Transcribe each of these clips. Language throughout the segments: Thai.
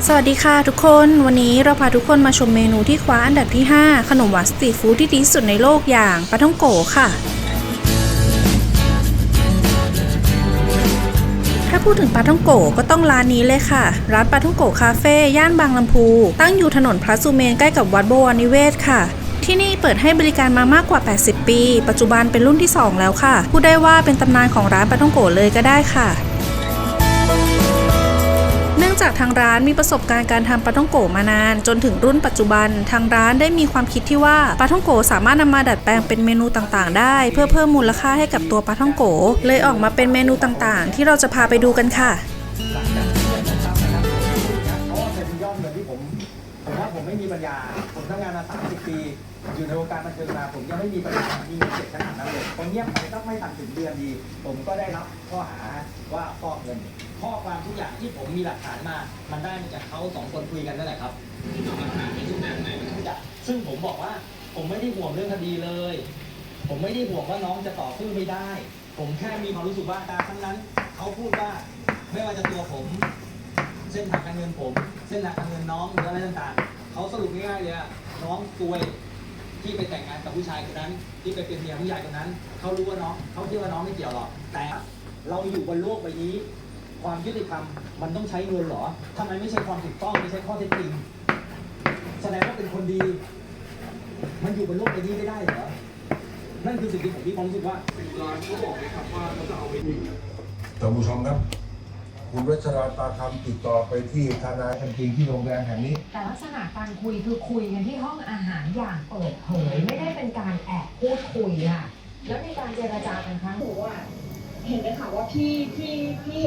สวัสดีค่ะทุกคนวันนี้เราพาทุกคนมาชมเมนูที่คว้าอันดับที่ 5 ขนมหวานสตรีทฟู้ดที่ดีที่สุดในโลกอย่างปลาท่องโกค่ะถ้าพูดถึงปลาท่องโกก็ต้องร้านนี้เลยค่ะร้านปลาท่องโกคาเฟ่ย่านบางลำพูตั้งอยู่ถนนพระสุเมนใกล้กับวัดบวรนิเวศค่ะที่นี่เปิดให้บริการมามากกว่า80ปีปัจจุบันเป็นรุ่นที่2แล้วค่ะพูดได้ว่าเป็นตำนานของร้านปลาท่องโกเลยก็ได้ค่ะเนื่องจากทางร้านมีประสบการณ์การทำปลาท่องโกมานานจนถึงรุ่นปัจจุบันทางร้านได้มีความคิดที่ว่าปลาท่องโกสามารถนำมาดัดแปลงเป็นเมนูต่างๆได้เพื่อเพิ่มมูลค่าให้กับตัวปลาท่องโกเลยออกมาเป็นเมนูต่างๆที่เราจะพาไปดูกันค่ะผมไม่มีปัญญาผมทำงานมา30 ปีอยู่ในวงการบันเทิงมาผมยังไม่มีปัญญามีเงินเก็บขนาดนั้นเลยผมเงียบไปต้องไม่ต่ำถึงเดือนดีผมก็ได้รับข้อหาว่าฟอกเงินข้อความทุกอย่างที่ผมมีหลักฐานมามันได้มาจากเขา2 คนคุยกันนั่นแหละครับหลักฐานในรูปแบบไหนทุกอย่างซึ่งผมบอกว่าผมไม่ได้ห่วงเรื่องคดีเลยผมไม่ได้ห่วงว่าน้องจะต่อสู้ไม่ได้ผมแค่มีความรู้สึกว่าการครั้งนั้นเขาพูดว่าไม่ว่าจะตัวผมเส้นทางการเงินผมเส้นทางการเงินน้องหรืออะไรต่างๆเขาสรุปง่ายๆเลยอะน้องตัวยที่ไปแต่งงานกับผู้ชายคนนั้นที่ไปเป็นเมียผู้ชายคนนั้นเขารู้ว่าน้องเขาคิดว่าน้องไม่เกี่ยวหรอกแต่เราอยู่บนโลกใบนี้ความยุติธรรมมันต้องใช้เงินหรอทำไมไม่ใช่ความถูกต้องไม่ใช่ข้อเท็จจริงแสดงว่าเป็นคนดีมันอยู่บนโลกใบนี้ไม่ได้เหรอนั่นคือสิ่งที่ผมมีความรู้สึกว่าร้านเขาบอกไหมครับว่าเขาจะเอาไปยิงท่านผู้ชมครับคุณวัชราตาคำติดต่อไปที่ทนายทันทีที่โรงแรมแห่งนี้แต่ลักษณะการคุยคือคุยกันที่ห้องอาหารอย่างเปิดเผยไม่ได้เป็นการแอบพูดคุยค่ะแล้วในการเจรจากันครั้งหนูเห็นไหมคะว่าพี่เฮ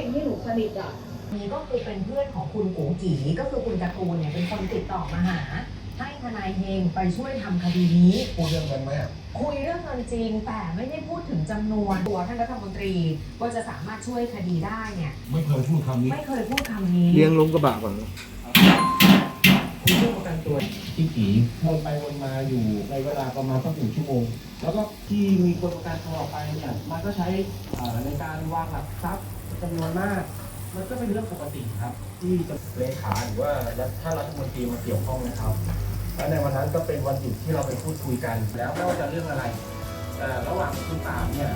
งที่หนูสนิทอ่ะนี่ก็คือเป็นเพื่อนของคุณกูจีก็คือคุณการ์ตูนเนี่ยเป็นคนติดต่อมาหาให้ทนายเฮงไปช่วยทำคดีนี้พูดเรื่องกันไหมคุยเรื่องเงินจริงแต่ไม่ได้พูดถึงจำนวนตัวท่านรัฐมนตรีว่าจะสามารถช่วยคดีได้เนี่ยไม่เคยพูดคำนี้ไม่เคยพูดคำนี้เลี้ยงลงกระบะก่อนคุณเรื่องประกันตัวที่ผีวนไปวนมาอยู่ในเวลาประมาณสัก1 ชั่วโมงแล้วก็ที่มีคนประกันตัวออกไปเนี่ยมันก็ใช้ในการวางหลักทรัพย์จำนวนมากมันก็เป็นเรื่องปกติครับที่จะเลขาหรือว่าถ้ารัฐมนตรีมาเกี่ยวข้องนะครับและในวันนั้นก็เป็นวันหยุดที่เราไปพูดคุยกันแล้วไม่ว่าจะเรื่องอะไรระหว่างคุณตามเนี่ย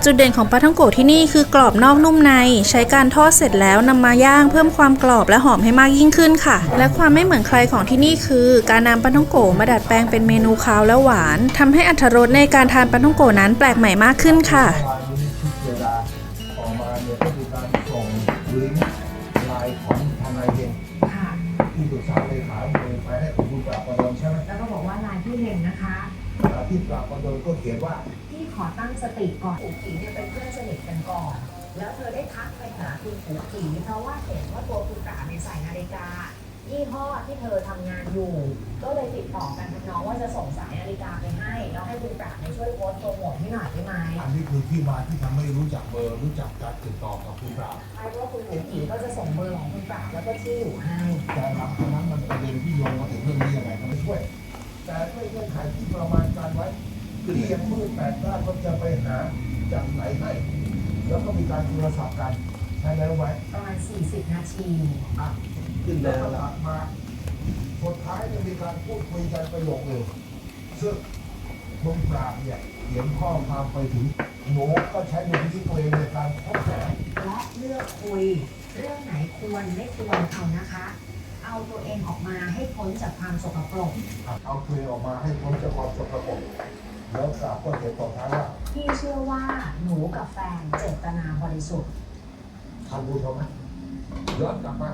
จุดเด่นของปลาท่องโกที่นี่คือกรอบนอกนุ่มในใช้การทอดเสร็จแล้วนำมาย่างเพิ่มความกรอบและหอมให้มากยิ่งขึ้นค่ะและความไม่เหมือนใครของที่นี่คือการนำปลาท่องโกมาดัดแปลงเป็นเมนูคาวและหวานทำให้อรรถรสในการทานปลาท่องโกนั้นแปลกใหม่มากขึ้นค่ะต่อมาเนี่ยก็มีการส่งลิงก์ไลน์ของทนายเฮงที่ปรึกษาเลขาไปให้คุณปราบประดนใช่ไหมแล้วก็บอกว่าไลน์ที่เฮงนะคะที่ปราบประดนก็เขียนว่าที่ขอตั้งสติก่อนอู๋กีเนี่ยเป็นเพื่อนสนิทกันก่อนแล้วเธอได้ทักไปหาคุณอู๋กีเพราะว่าเห็นว่าตัวคุณปราบใส่นาฬิกายี่ห้อที่เธอทำงานอยู่ก็เลยติดต่อกันทำนองว่าจะส่งสายนาฬิกาไปให้แล้วให้คุณปราบช่วยโพสต์โปรโมทให้หน่อยได้ไหมอันนี้คือที่มาที่ทำให้รู้จักเบอร์รู้จักการติดต่อกับคุณปราบใช่เพราะว่าคุณอู๋กีก็จะส่งเบอร์ของคุณปราบแล้วก็ที่อยู่ให้แต่หลังจากนั้นมันประเด็นที่โยงมาถึงเรื่องนี้ยังไงก็ไม่ช่วยแต่ด้วยเงื่อนไขที่ประมาณการไว้ที่ยังมืดแปดด้านก็จะไปหาจากไหนให้แล้วก็มีการโทรศัพท์กันใช่ไหมไว้ประมาณ40 นาทีขึ้นแล้วมาสุดท้ายจะมีการพูดคุยกันประโยคหนึ่งซึ่งคุณปราบเนี่ยเขียนข้อความไปถึงหนูก็ใช้หนูที่ตัวเองในการพบแสงและเลือกคุยเรื่องไหนควรไม่ควรเอานะคะเอาตัวเองออกมาให้พ้นจากความสกปรกเอาตัวเองออกมาให้พ้นจากความสกปรกแล้วปราบก็เขียนต่อท้ายว่าพี่เชื่อว่าหนูกับแฟนเจตนาบริสุทธิ์ท่านผู้ชมนะย้อนกลับมา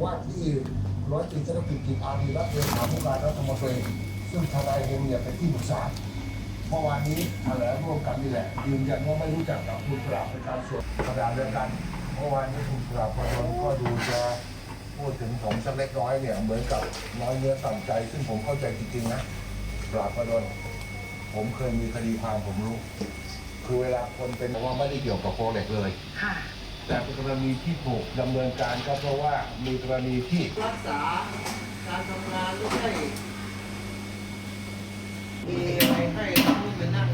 ว่าที่ร้อยตรีธนกฤษ จิตอารีรัตน์เลขาธิการรัฐมนตรีซึ่งทนายเฮงเนี่ยเป็นที่ปรึกษาเมื่อวานนี้แถลงร่วมกันนี่แหละยืนยันว่าไม่รู้จักกับคุณปราบในการส่วนกระดาษเดียวกันเมื่อวานนี้คุณปราบประดนก็ดูจะพูดถึงผมสักเล็กน้อยเนี่ยเหมือนกับน้อยเนื้อต่ำใจซึ่งผมเข้าใจจริงๆนะปราบประดนผมเคยมีคดีความผมรู้คือเวลาคนเป็นว่าไม่ได้เกี่ยวกับโปรเล็กเลยแต่กรณีที่ถูกดำเนินการก็เพราะว่ามีกรณีที่รักษาการทำงานด้วยมีอะไรให้ต้องไปนั่ง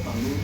ฝั่งนู้น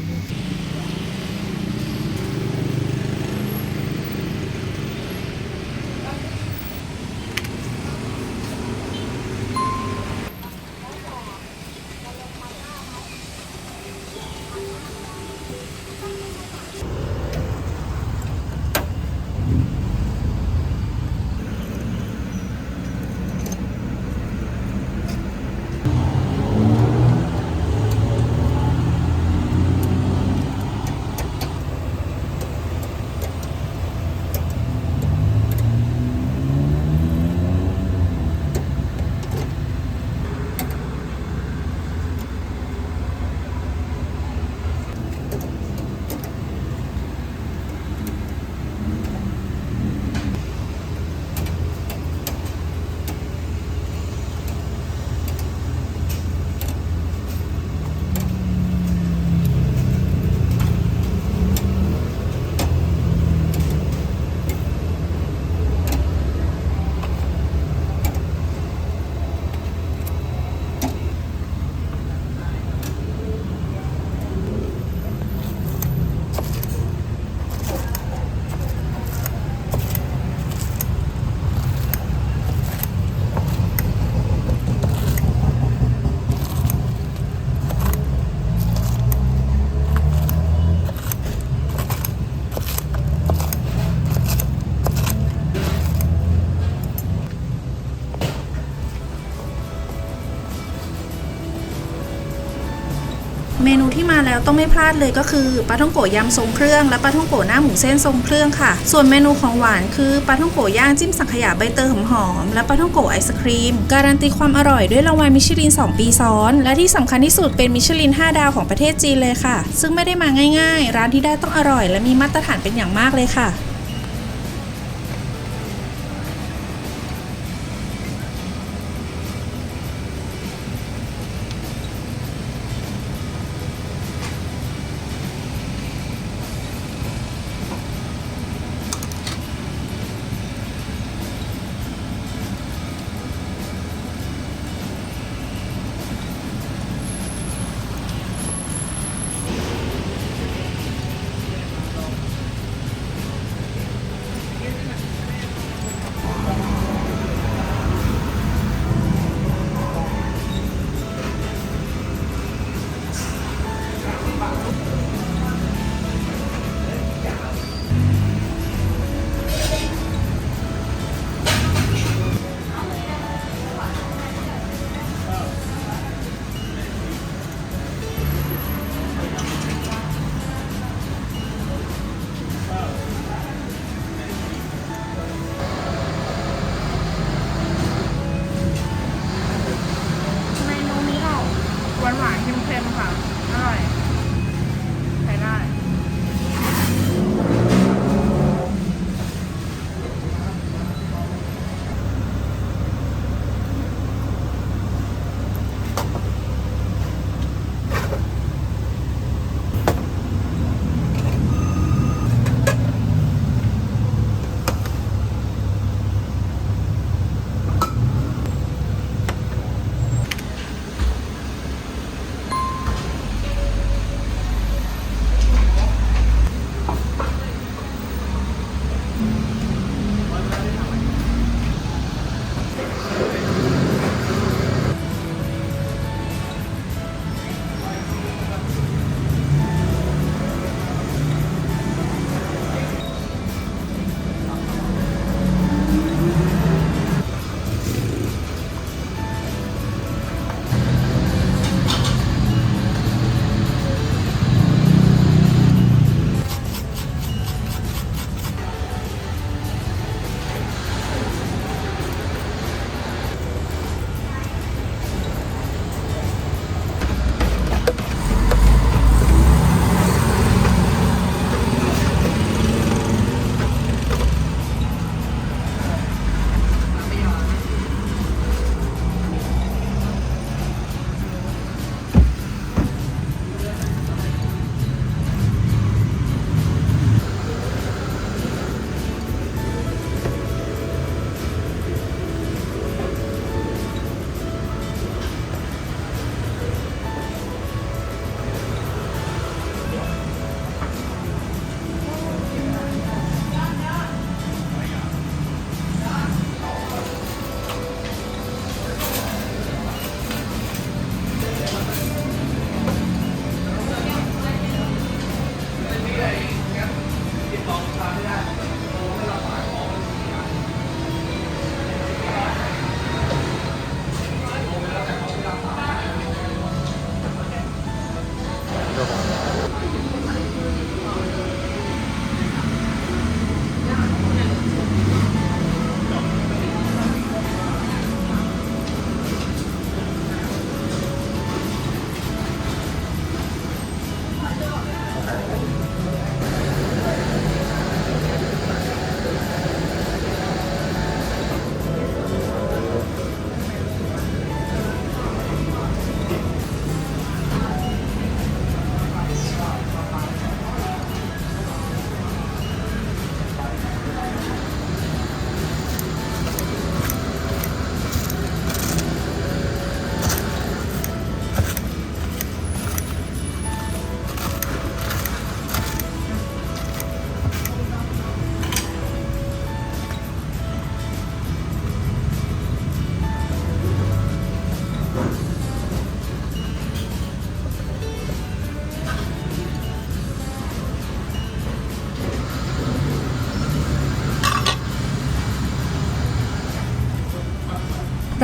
เมนูที่มาแล้วต้องไม่พลาดเลยก็คือปลาท่องโกะยำทรงเครื่องและปลาท่องโกะหน้าหมูเส้นทรงเครื่องค่ะส่วนเมนูของหวานคือปลาท่องโกะย่างจิ้มสังขยาใบเตยหอมๆและปลาท่องโกะไอศครีมการันตีความอร่อยด้วยรางวัลมิชลิน2 ปีซ้อนและที่สำคัญที่สุดเป็นมิชลิน5 ดาวของประเทศจีนเลยค่ะซึ่งไม่ได้มาง่ายๆร้านที่ได้ต้องอร่อยและมีมาตรฐานเป็นอย่างมากเลยค่ะ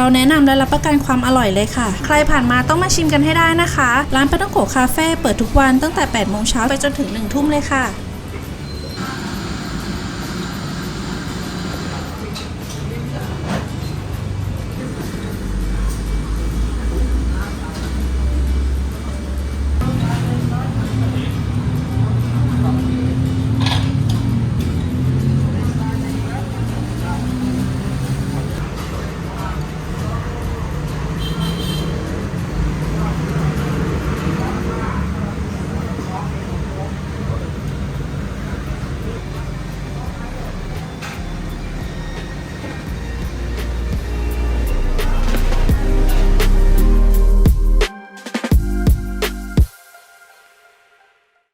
เราแนะนำและรับประกันความอร่อยเลยค่ะใครผ่านมาต้องมาชิมกันให้ได้นะคะร้านปาท่องโกะคาเฟ่เปิดทุกวันตั้งแต่ 8 โมงเช้าไปจนถึง 1 ทุ่มเลยค่ะ